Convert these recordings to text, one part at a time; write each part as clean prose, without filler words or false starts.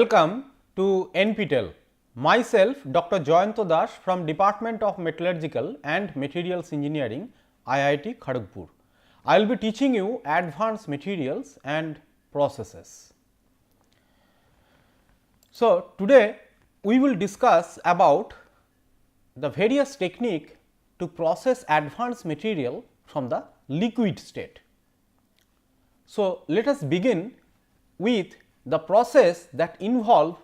Welcome to NPTEL. Myself Dr. Jayanto Das from Department of Metallurgical and Materials Engineering, IIT Kharagpur. I will be teaching you advanced materials and processes. So, today we will discuss about the various technique to process advanced material from the liquid state. So, let us begin with the process that involve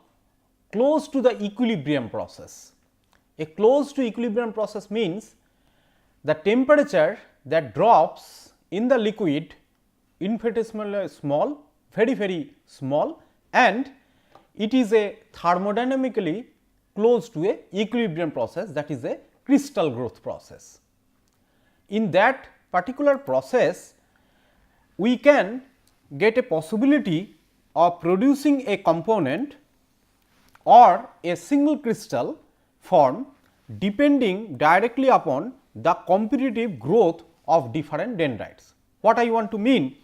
close to the equilibrium process. A close to equilibrium process means the temperature that drops in the liquid infinitesimally small, very small, and it is a thermodynamically close to a equilibrium process, that is a crystal growth process. In that particular process, we can get a possibility of producing a component or a single crystal form depending directly upon the competitive growth of different dendrites. What I want to mean,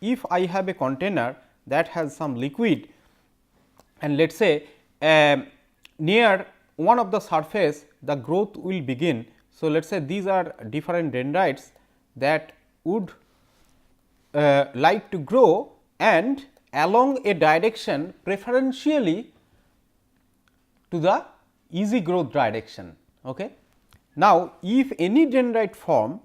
if I have a container that has some liquid and let us say near one of the surface the growth will begin. So, let us say these are different dendrites that would like to grow and along a direction preferentially to the easy growth direction. Okay. Now, if any dendrite form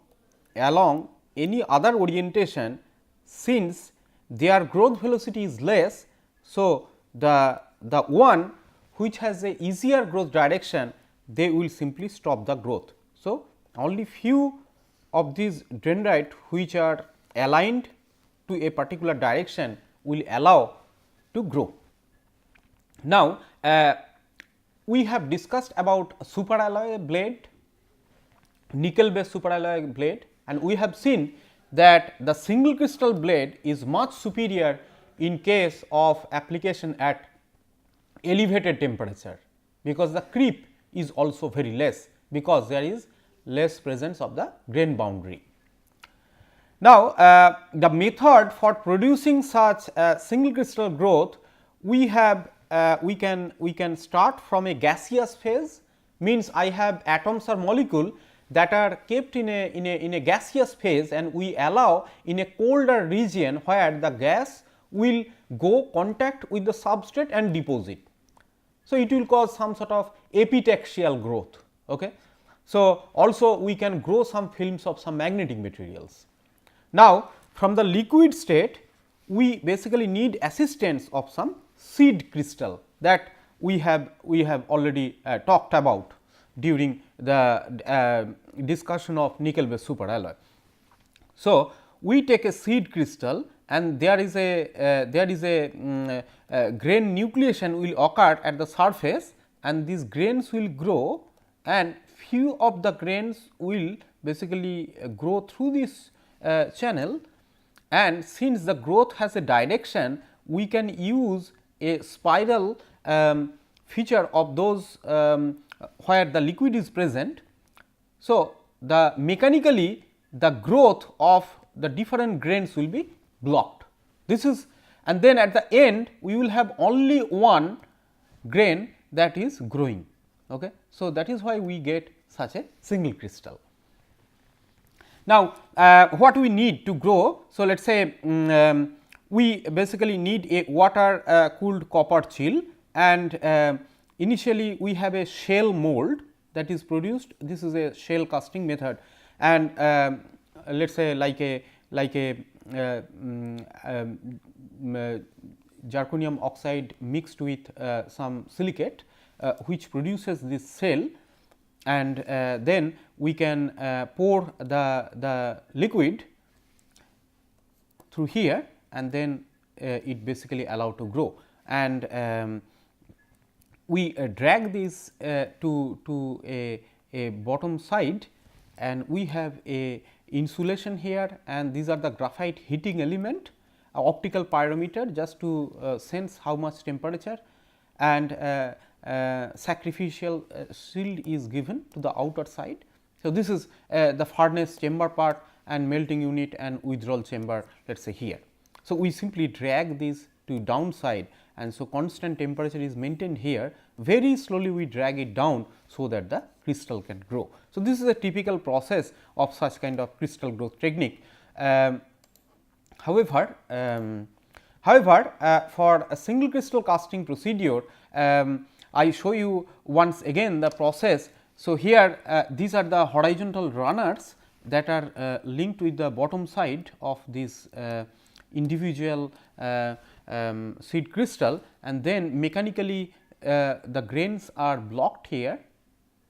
along any other orientation, since their growth velocity is less, so the one which has a easier growth direction, they will simply stop the growth. So, only few of these dendrite which are aligned to a particular direction will allow to grow. Now, we have discussed about superalloy blade, nickel based superalloy blade, and we have seen that the single crystal blade is much superior in case of application at elevated temperature, because the creep is also very less, because there is less presence of the grain boundary. Now, the method for producing such single crystal growth, we have we can start from a gaseous phase, means I have atoms or molecule that are kept in a gaseous phase, and we allow in a colder region where the gas will go contact with the substrate and deposit. So, it will cause some sort of epitaxial growth. Okay. So, also we can grow some films of some magnetic materials. Now, from the liquid state, we basically need assistance of some seed crystal that we have already talked about during the discussion of nickel based superalloy. So, we take a seed crystal and there is a grain nucleation will occur at the surface, and these grains will grow, and few of the grains will basically grow through this channel, and since the growth has a direction, we can use a spiral feature of those where the liquid is present. So, the mechanically the growth of the different grains will be blocked. This is, and then at the end we will have only one grain that is growing. Okay. So, that is why we get such a single crystal. Now, what we need to grow? So, let us say we basically need a water cooled copper chill, and initially we have a shell mold that is produced. This is a shell casting method, and let us say like a zirconium oxide mixed with some silicate which produces this shell, and then we can pour the liquid through here, and then it basically allow to grow, and we drag this to a bottom side, and we have a insulation here, and these are the graphite heating element, optical pyrometer just to sense how much temperature, and sacrificial shield is given to the outer side. So, this is the furnace chamber part and melting unit and withdrawal chamber, let us say here. So, we simply drag this to downside and so constant temperature is maintained here. Very slowly we drag it down, so that the crystal can grow. So, this is a typical process of such kind of crystal growth technique. However, for a single crystal casting procedure, I show you once again the process. So, here these are the horizontal runners that are linked with the bottom side of this individual seed crystal, and then mechanically the grains are blocked here,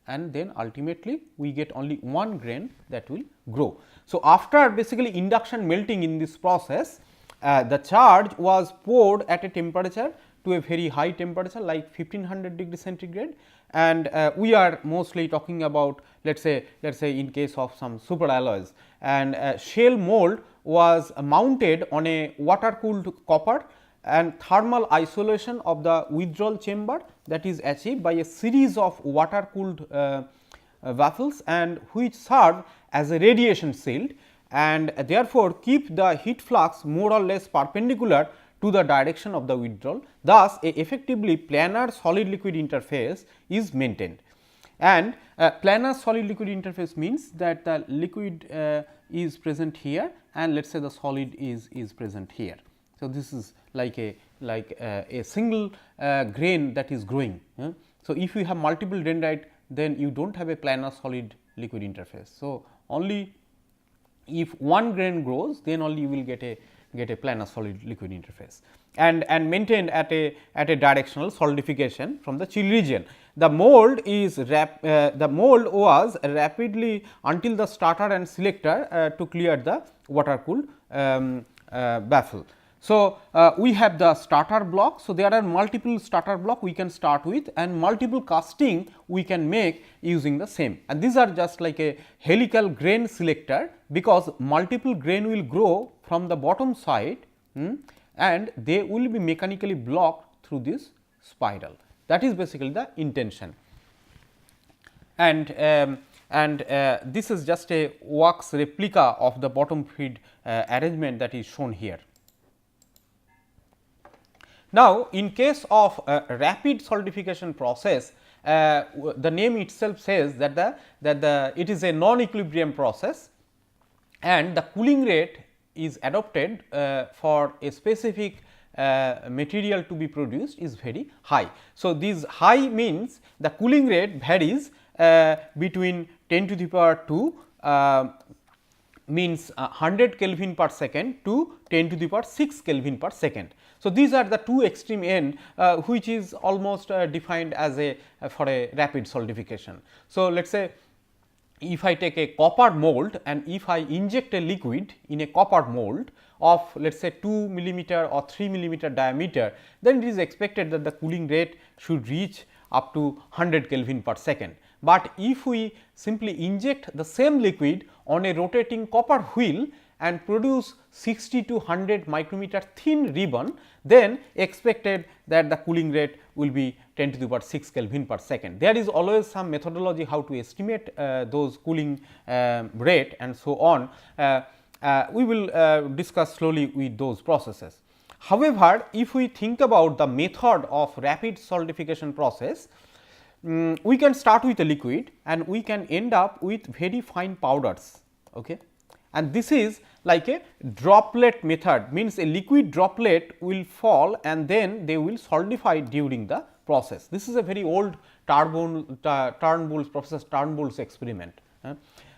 and then ultimately we get only one grain that will grow. So, after basically induction melting in this process, the charge was poured at a temperature to a very high temperature like 1500 degree centigrade, and we are mostly talking about let us say in case of some super alloys, and shell mold was mounted on a water cooled copper, and thermal isolation of the withdrawal chamber that is achieved by a series of water cooled baffles, and which serve as a radiation shield, and therefore, keep the heat flux more or less perpendicular to the direction of the withdrawal. Thus, a effectively planar solid liquid interface is maintained, and planar solid liquid interface means that the liquid is present here, and let us say the solid is present here. So, this is like a single grain that is growing. So, if you have multiple dendrite, then you do not have a planar solid liquid interface. So, only if one grain grows, then only you will get a planar solid liquid interface, and maintained at a directional solidification from the chill region. The mold was rapidly until the starter and selector to clear the water cooled baffle. So, we have the starter block. So, there are multiple starter block we can start with, and multiple casting we can make using the same, and these are just like a helical grain selector, because multiple grain will grow from the bottom side, and they will be mechanically blocked through this spiral. That is basically the intention, and this is just a wax replica of the bottom feed arrangement that is shown here. Now, in case of rapid solidification process, the name itself says that it is a non-equilibrium process, and the cooling rate is adopted for a specific material to be produced is very high. So, this high means the cooling rate varies between 10 to the power 2 means 100 Kelvin per second to 10 to the power 6 Kelvin per second. So, these are the two extreme end which is almost defined as for a rapid solidification. So, let us say if I take a copper mold, and if I inject a liquid in a copper mold of let us say 2 millimeter or 3 millimeter diameter, then it is expected that the cooling rate should reach up to 100 Kelvin per second. But if we simply inject the same liquid on a rotating copper wheel and produce 60 to 100 micrometer thin ribbon, then expected that the cooling rate will be 10 to the power 6 Kelvin per second. There is always some methodology how to estimate those cooling rate and so on. We will discuss slowly with those processes. However, if we think about the method of rapid solidification process, we can start with a liquid and we can end up with very fine powders. Okay. And this is like a droplet method, means a liquid droplet will fall and then they will solidify during the process. This is a very old Turnbull's Professor Turnbull's experiment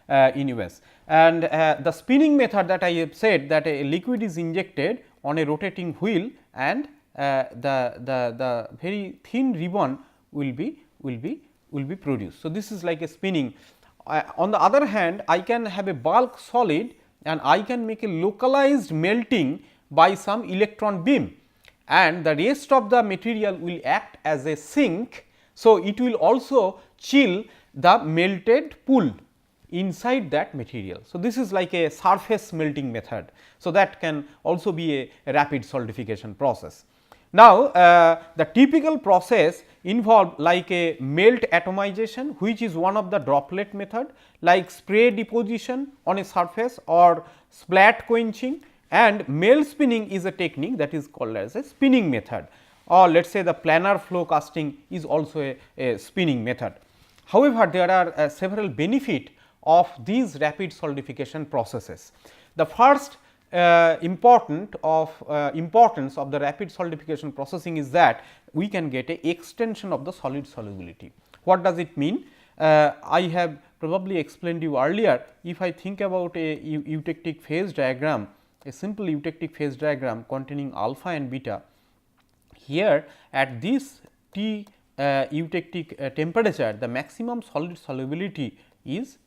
in US. And the spinning method that I have said, that a liquid is injected on a rotating wheel and the very thin ribbon will be produced. So, this is like a spinning. On the other hand, I can have a bulk solid and I can make a localized melting by some electron beam, and the rest of the material will act as a sink. So, it will also chill the melted pool inside that material. So, this is like a surface melting method. So, that can also be a rapid solidification process. Now, the typical process involve like a melt atomization, which is one of the droplet method, like spray deposition on a surface or splat quenching, and melt spinning is a technique that is called as a spinning method. or let us say the planar flow casting is also a spinning method. However, there are several benefits of these rapid solidification processes. The first importance of the rapid solidification processing is that we can get a extension of the solid solubility. What does it mean? I have probably explained you earlier. If I think about a eutectic phase diagram, a simple eutectic phase diagram containing alpha and beta, here at this T eutectic temperature, the maximum solid solubility is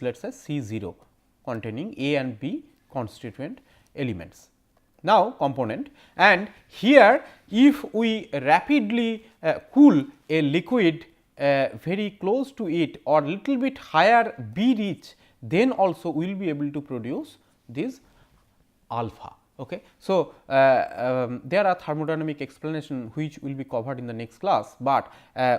let us say C0 containing A and B constituent elements. Now, component, and here if we rapidly cool a liquid very close to it or little bit higher B reach, then also we will be able to produce this alpha. Okay. So, there are thermodynamic explanation which will be covered in the next class, but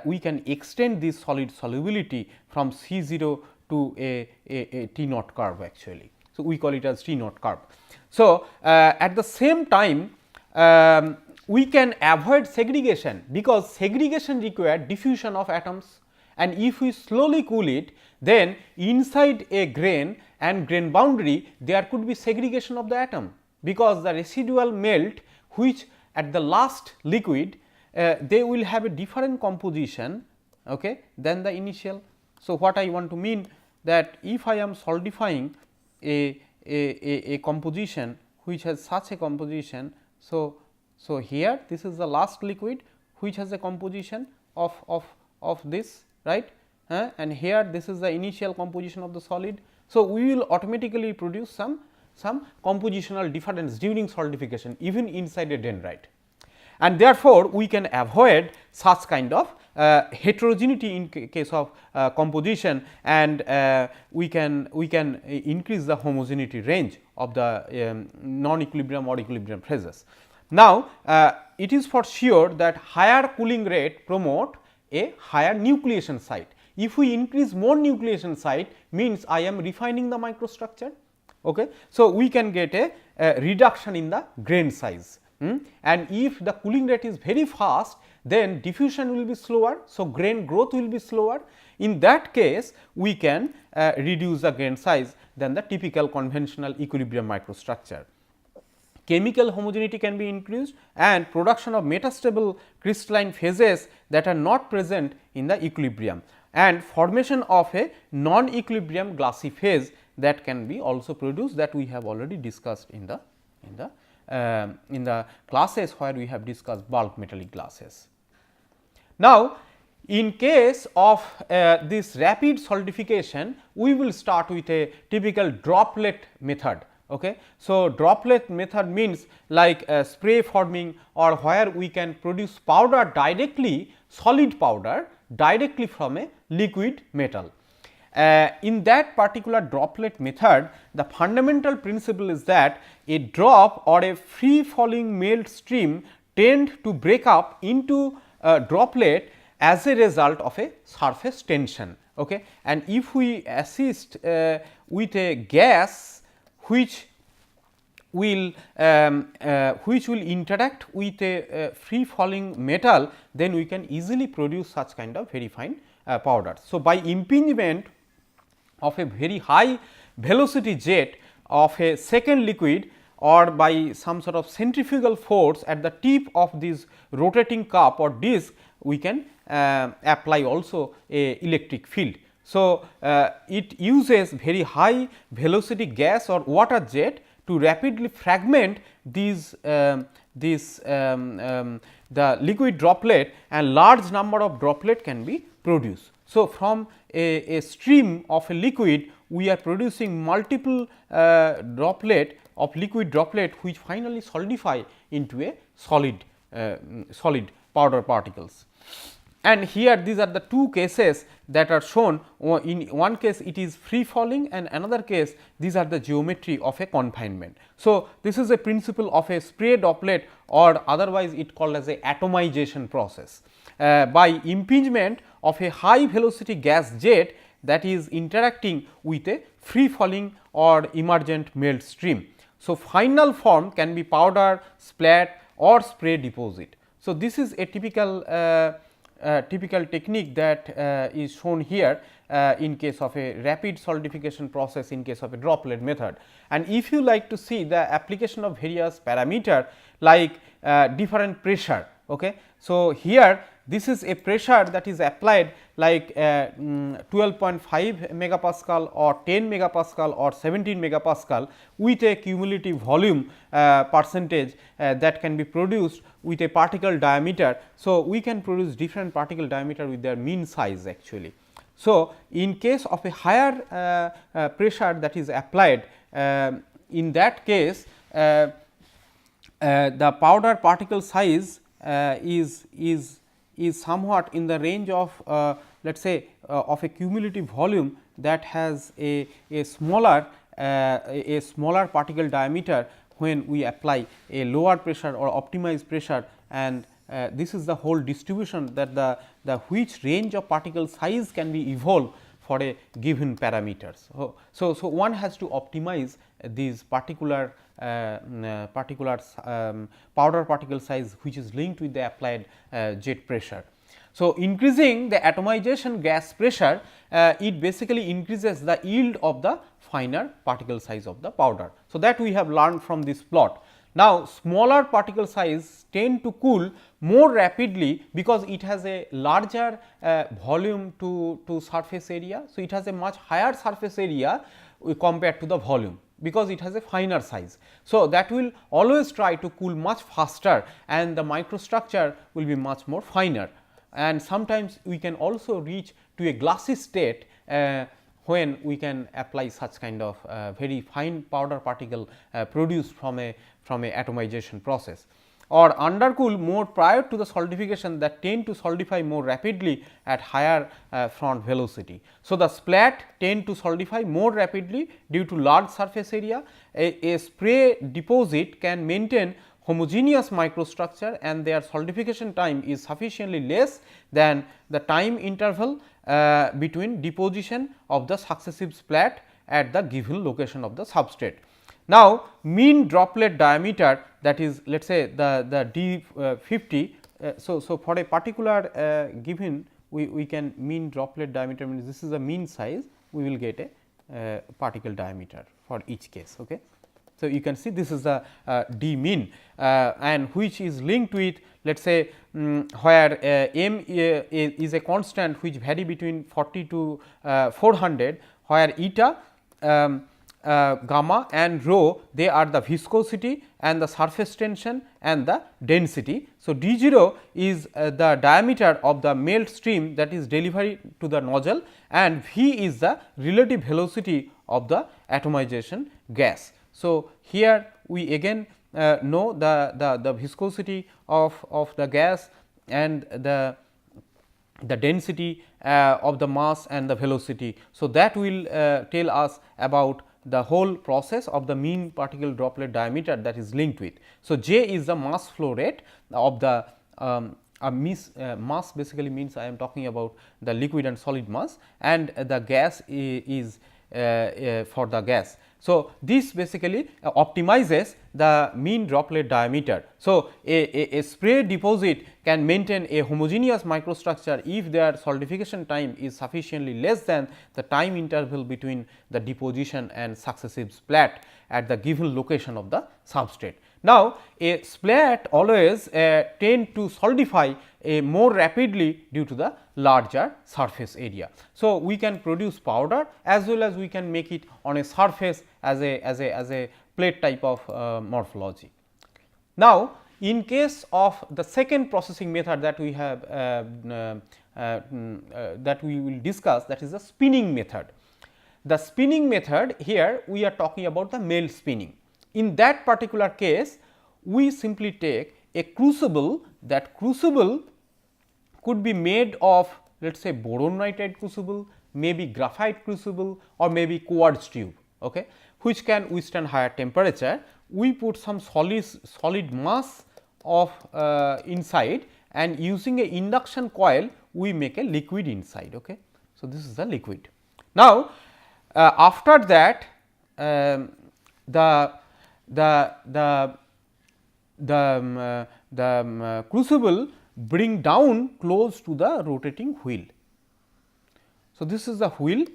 we can extend this solid solubility from C0 to a T naught curve actually. So, we call it as T naught curve. So, at the same time we can avoid segregation, because segregation requires diffusion of atoms, and if we slowly cool it, then inside a grain and grain boundary there could be segregation of the atom, because the residual melt which at the last liquid they will have a different composition, okay, than the initial. So, what I want to mean that if I am solidifying a composition which has such a composition. So, here this is the last liquid which has a composition of this, right, and here this is the initial composition of the solid. So, we will automatically produce some compositional difference during solidification even inside a dendrite, and therefore, we can avoid such kind of heterogeneity in case of composition, and we can increase the homogeneity range of the non-equilibrium or equilibrium phases. Now, it is for sure that higher cooling rate promote a higher nucleation site. If we increase more nucleation site, means I am refining the microstructure. Okay. So, we can get a reduction in the grain size, and if the cooling rate is very fast, then diffusion will be slower. So, grain growth will be slower. In that case, we can reduce the grain size than the typical conventional equilibrium microstructure. Chemical homogeneity can be increased, and production of metastable crystalline phases that are not present in the equilibrium, and formation of a non-equilibrium glassy phase that can be also produced, that we have already discussed in the classes where we have discussed bulk metallic glasses. Now, in case of this rapid solidification, we will start with a typical droplet method. Okay. So, droplet method means like spray forming, or where we can produce powder directly, solid powder directly from a liquid metal. In that particular droplet method, the fundamental principle is that a drop or a free falling melt stream tend to break up into a droplet as a result of a surface tension. Okay. And if we assist with a gas which will interact with a free falling metal, then we can easily produce such kind of very fine powders. So, by impingement of a very high velocity jet of a second liquid, or by some sort of centrifugal force at the tip of this rotating cup or disc, we can apply also a electric field. So, it uses very high velocity gas or water jet to rapidly fragment these the liquid droplet, and large number of droplet can be produced. So, from a stream of a liquid, we are producing multiple droplet of liquid droplet which finally solidify into a solid powder particles. And here these are the two cases that are shown. In one case it is free falling, and another case these are the geometry of a confinement. So, this is a principle of a spray droplet, or otherwise it called as a atomization process. By impingement of a high velocity gas jet that is interacting with a free falling or emergent melt stream. So, final form can be powder, splat or spray deposit. So, this is a typical technique that is shown here in case of a rapid solidification process in case of a droplet method. And if you like to see the application of various parameter like different pressure. Okay. So, here this is a pressure that is applied like 12.5 megapascal or 10 megapascal or 17 megapascal with a cumulative volume percentage that can be produced with a particle diameter. So, we can produce different particle diameter with their mean size actually. So, in case of a higher pressure that is applied, in that case the powder particle size is somewhat in the range of let us say of a cumulative volume that has a smaller particle diameter when we apply a lower pressure or optimized pressure, and this is the whole distribution that the which range of particle size can be evolved for a given parameters. So, one has to optimize these particular powder particle size which is linked with the applied jet pressure. So, increasing the atomization gas pressure it basically increases the yield of the finer particle size of the powder. So, that we have learned from this plot. Now, smaller particle size tend to cool more rapidly because it has a larger volume to surface area. So, it has a much higher surface area compared to the volume because it has a finer size. So, that will always try to cool much faster and the microstructure will be much more finer, and sometimes we can also reach to a glassy state when we can apply such kind of very fine powder particle produced from a atomization process, or undercool more prior to the solidification that tend to solidify more rapidly at higher front velocity. So, the splat tend to solidify more rapidly due to large surface area. A spray deposit can maintain homogeneous microstructure and their solidification time is sufficiently less than the time interval between deposition of the successive splat at the given location of the substrate. Now, mean droplet diameter, that is let us say the D 50. So, for a particular given we can mean droplet diameter means this is the mean size, we will get a particle diameter for each case. Okay. So, you can see this is the D mean and which is linked with let us say where m is a constant which vary between 40 to 400, where eta gamma and rho they are the viscosity and the surface tension and the density. So, d 0 is the diameter of the melt stream that is delivered to the nozzle, and v is the relative velocity of the atomization gas. So, here we again know the viscosity of the gas and the density of the mass and the velocity. So, that will tell us about the whole process of the mean particle droplet diameter that is linked with. So, J is the mass flow rate of the mass basically means I am talking about the liquid and solid mass, and the gas is for the gas. So, this basically optimizes the mean droplet diameter. So, a spray deposit can maintain a homogeneous microstructure if their solidification time is sufficiently less than the time interval between the deposition and successive splat at the given location of the substrate. Now, a splat always tend to solidify more rapidly due to the larger surface area. So, we can produce powder as well as we can make it on a surface as a plate type of morphology. Now, in case of the second processing method that we have that we will discuss, that is the spinning method. The spinning method, here we are talking about the melt spinning. In that particular case, we simply take a crucible. That crucible could be made of let us say boron nitride crucible, maybe graphite crucible, or maybe quartz tube, okay, which can withstand higher temperature. We put some solid mass of inside, and using a induction coil we make a liquid inside. Okay. So, this is the liquid. Now, after that crucible bring down close to the rotating wheel. So, this is the wheel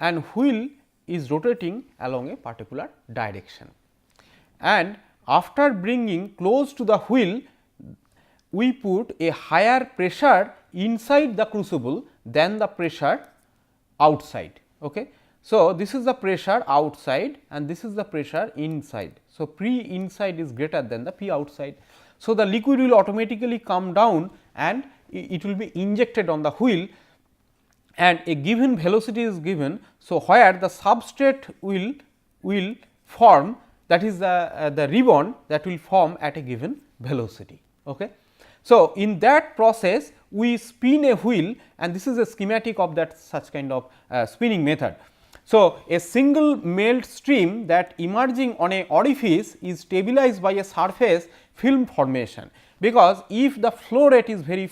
and wheel is rotating along a particular direction, and after bringing close to the wheel, we put a higher pressure inside the crucible than the pressure outside. Okay. So, this is the pressure outside and this is the pressure inside. So, P inside is greater than the P outside. So, the liquid will automatically come down and it will be injected on the wheel and a given velocity is given. So, where the substrate will form, that is the ribbon that will form at a given velocity. Okay. So, in that process we spin a wheel and this is a schematic of that such kind of spinning method. So, a single melt stream that emerging on a orifice is stabilized by a surface film formation, because if the flow rate is very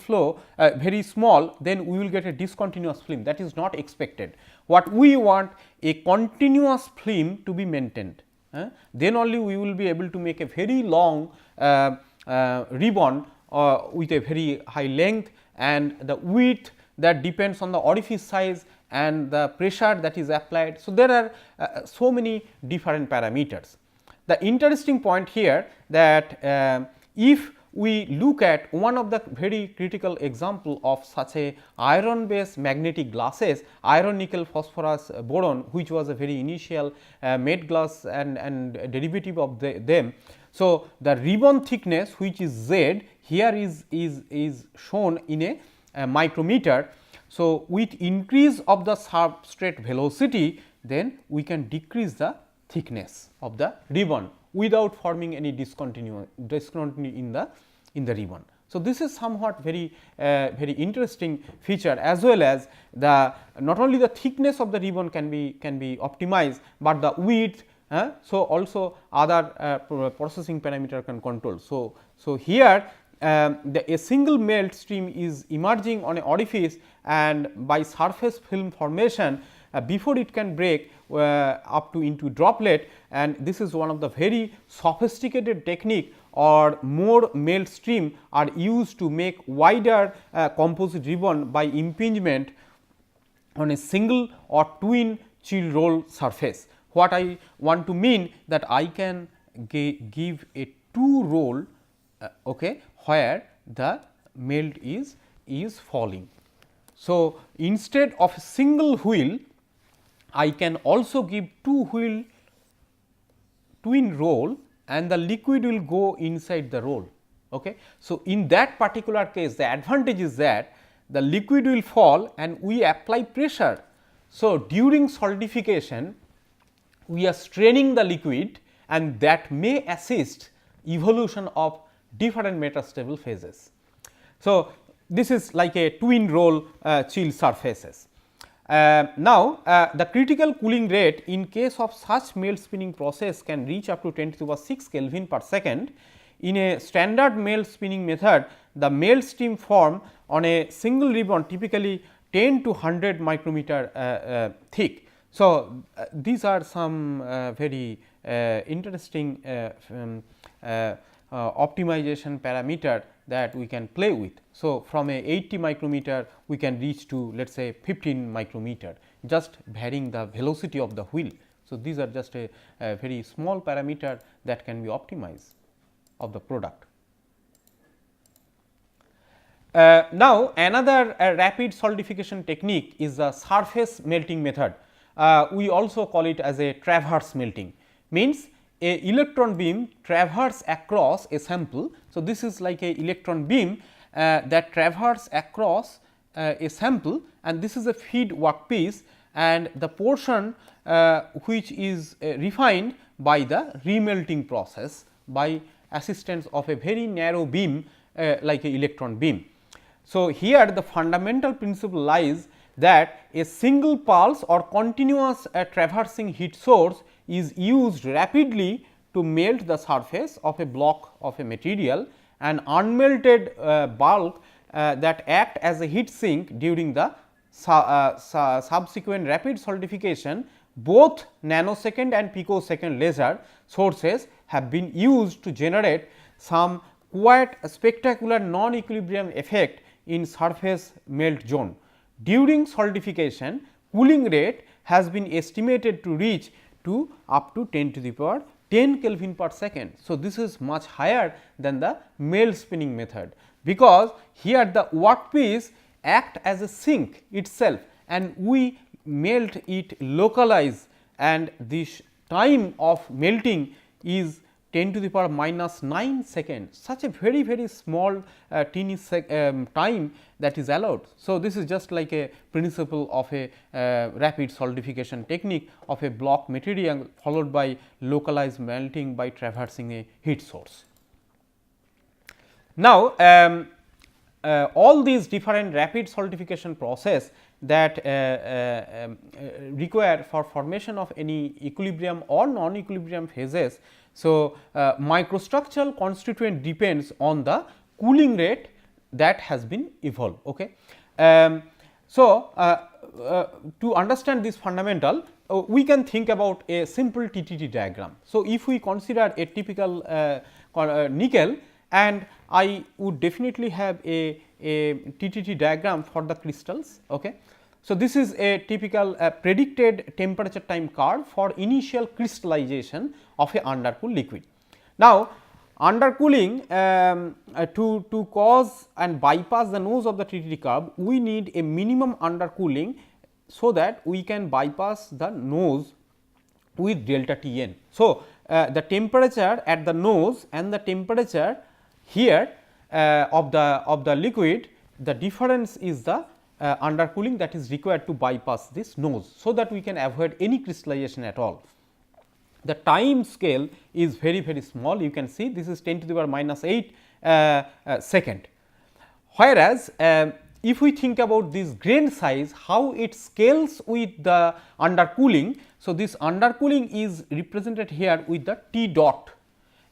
small, then we will get a discontinuous film, that is not expected. What we want, a continuous film to be maintained, then only we will be able to make a very long ribbon with a very high length, and the width that depends on the orifice size and the pressure that is applied. So, there are so many different parameters. The interesting point here that if we look at one of the very critical example of such a iron based magnetic glasses, iron, nickel, phosphorus, boron, which was a very initial made glass and derivative of them. So, the ribbon thickness, which is Z, here is shown in a micrometer. So, with increase of the substrate velocity, then we can decrease the thickness of the ribbon without forming any discontinuity in the ribbon. So, this is somewhat very interesting feature, as well as the not only the thickness of the ribbon can be optimized, but the width. So, also other processing parameter can control. So, here a single melt stream is emerging on an orifice, and by surface film formation before it can break up to into droplet, and this is one of the very sophisticated technique, or more melt stream are used to make wider composite ribbon by impingement on a single or twin chill roll surface. What I want to mean, that I can give a two roll where the melt is falling. So, instead of a single wheel, I can also give two wheel twin roll and the liquid will go inside the roll. Okay. So, in that particular case, the advantage is that the liquid will fall and we apply pressure. So, during solidification we are straining the liquid, and that may assist evolution of different metastable phases. So, this is like a twin roll chill surfaces. Now, the critical cooling rate in case of such melt spinning process can reach up to 10 to the power 6 Kelvin per second. In a standard melt spinning method, the melt stream form on a single ribbon typically 10 to 100 micrometer thick. So, these are some very interesting optimization parameter that we can play with. So, from a 80 micrometer we can reach to let us say 15 micrometer, just varying the velocity of the wheel. So, these are just a very small parameter that can be optimized of the product. Now, another rapid solidification technique is the surface melting method. We also call it as a traverse melting, means a electron beam traverse across a sample. So, this is like a electron beam that traverse across a sample, and this is a feed workpiece, and the portion which is refined by the remelting process by assistance of a very narrow beam like a electron beam. So, here the fundamental principle lies that a single pulse or continuous traversing heat source is used rapidly to melt the surface of a block of a material, and unmelted bulk that act as a heat sink during the subsequent rapid solidification. Both nanosecond and picosecond laser sources have been used to generate some quite a spectacular non-equilibrium effect in surface melt zone. During solidification, cooling rate has been estimated to reach to up to 10 to the power 10 Kelvin per second. So, this is much higher than the melt spinning method, because here the workpiece act as a sink itself and we melt it localize, and this time of melting is 10 to the power minus 9 seconds, such a very small teeny time that is allowed. So, this is just like a principle of a rapid solidification technique of a block material followed by localized melting by traversing a heat source. Now, all these different rapid solidification process that require for formation of any equilibrium or non-equilibrium phases. So, microstructural constituent depends on the cooling rate that has been evolved. Okay. To understand this fundamental, we can think about a simple TTT diagram. So, if we consider a typical nickel, and I would definitely have a TTT diagram for the crystals. Okay. So, this is a typical predicted temperature time curve for initial crystallization of a undercooled liquid. Now, undercooling to cause and bypass the nose of the TTT curve, we need a minimum undercooling, so that we can bypass the nose with delta T n. So, the temperature at the nose and the temperature here of the liquid, the difference is the undercooling that is required to bypass this nose, so that we can avoid any crystallization at all. The time scale is very small, you can see this is 10 to the power minus 8 second. Whereas, if we think about this grain size, how it scales with the undercooling. So, this undercooling is represented here with the T dot,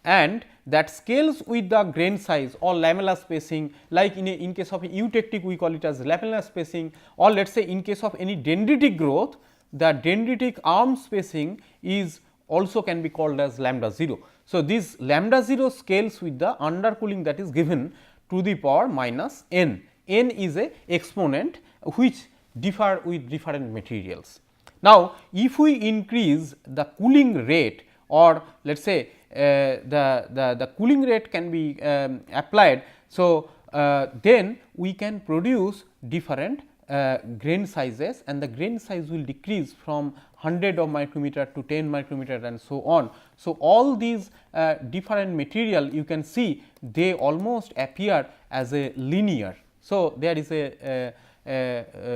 and that scales with the grain size or lamellar spacing, like in case of eutectic we call it as lamellar spacing, or let us say in case of any dendritic growth, the dendritic arm spacing is also can be called as lambda 0. So, this lambda 0 scales with the undercooling that is given to the power minus n. N is a exponent which differ with different materials. Now, if we increase the cooling rate, or let us say the cooling rate can be applied. So, then we can produce different grain sizes, and the grain size will decrease from 100 of micrometer to 10 micrometer and so on. So, all these different material you can see they almost appear as a linear. So, there is a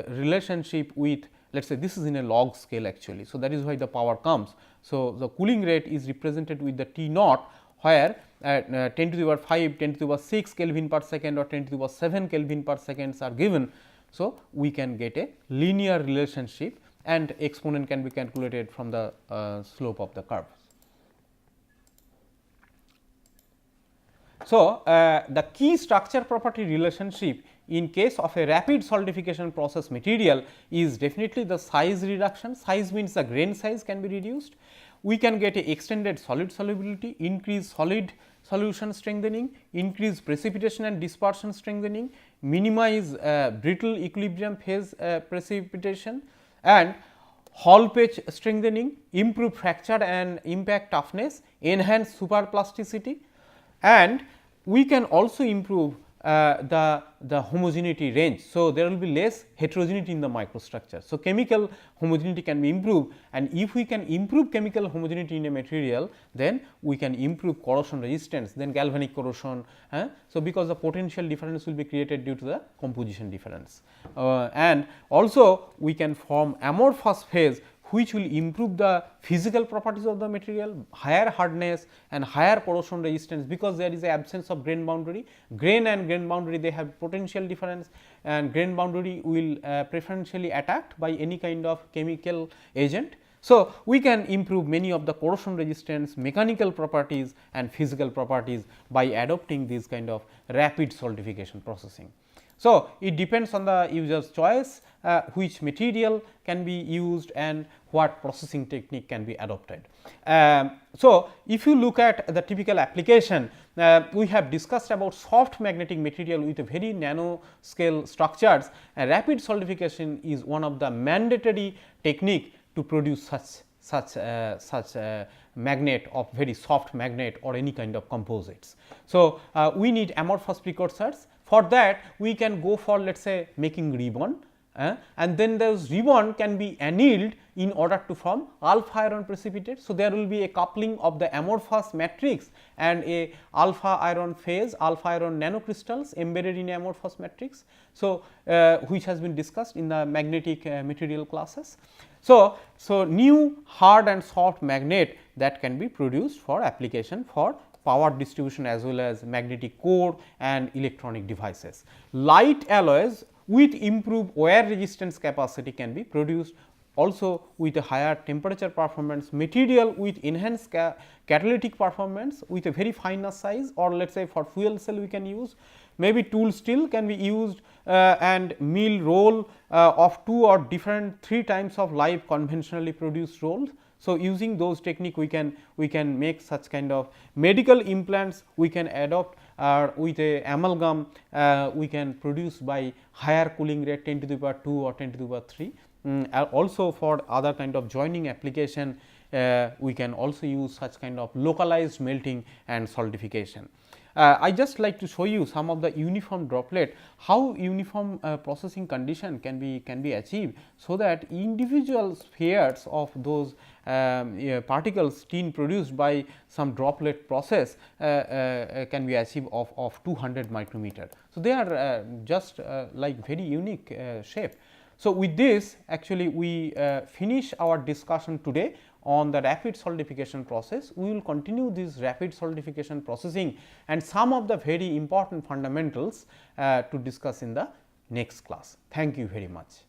relationship with, let us say this is in a log scale actually. So, that is why the power comes. So, the cooling rate is represented with the T naught, where 10 to the power 5, 10 to the power 6 Kelvin per second or 10 to the power 7 Kelvin per seconds are given. So, we can get a linear relationship, and exponent can be calculated from the slope of the curve. So, the key structure property relationship in case of a rapid solidification process material is definitely the size reduction. Size means the grain size can be reduced. We can get a extended solid solubility, increase solid solution strengthening, increase precipitation and dispersion strengthening, minimize brittle equilibrium phase precipitation, and Hall patch strengthening, improve fracture and impact toughness, enhance superplasticity, and we can also improve the homogeneity range. So, there will be less heterogeneity in the microstructure. So, chemical homogeneity can be improved, and if we can improve chemical homogeneity in a material, then we can improve corrosion resistance, then galvanic corrosion. So, because the potential difference will be created due to the composition difference, and also we can form amorphous phase, which will improve the physical properties of the material, higher hardness and higher corrosion resistance, because there is a absence of grain boundary. Grain and grain boundary, they have potential difference, and grain boundary will preferentially attacked by any kind of chemical agent. So, we can improve many of the corrosion resistance, mechanical properties and physical properties by adopting this kind of rapid solidification processing. So, it depends on the user's choice which material can be used and what processing technique can be adopted. So, if you look at the typical application, we have discussed about soft magnetic material with a very nano scale structures, rapid solidification is one of the mandatory technique to produce such magnet of very soft magnet or any kind of composites. So, we need amorphous precursors. For that we can go for let us say making ribbon, and then those ribbon can be annealed in order to form alpha iron precipitate. So, there will be a coupling of the amorphous matrix and a alpha iron phase, alpha iron nanocrystals embedded in amorphous matrix. So, which has been discussed in the magnetic material classes. So, new hard and soft magnet that can be produced for application for power distribution as well as magnetic core and electronic devices. Light alloys with improved wear resistance capacity can be produced also with a higher temperature performance, material with enhanced catalytic performance with a very finer size, or let us say for fuel cell we can use. Maybe tool steel can be used and mill roll of 2 or different 3 times of live conventionally produced rolls. So, using those technique we can make such kind of medical implants we can adopt with a amalgam we can produce by higher cooling rate 10 to the power 2 or 10 to the power 3. Also for other kind of joining application we can also use such kind of localized melting and solidification. I just like to show you some of the uniform droplet, how uniform processing condition can be achieved, so that individual spheres of those particles tin produced by some droplet process can be achieved of 200 micrometer. So, they are just like very unique shape. So, with this actually we finish our discussion today on the rapid solidification process. We will continue this rapid solidification processing and some of the very important fundamentals to discuss in the next class. Thank you very much.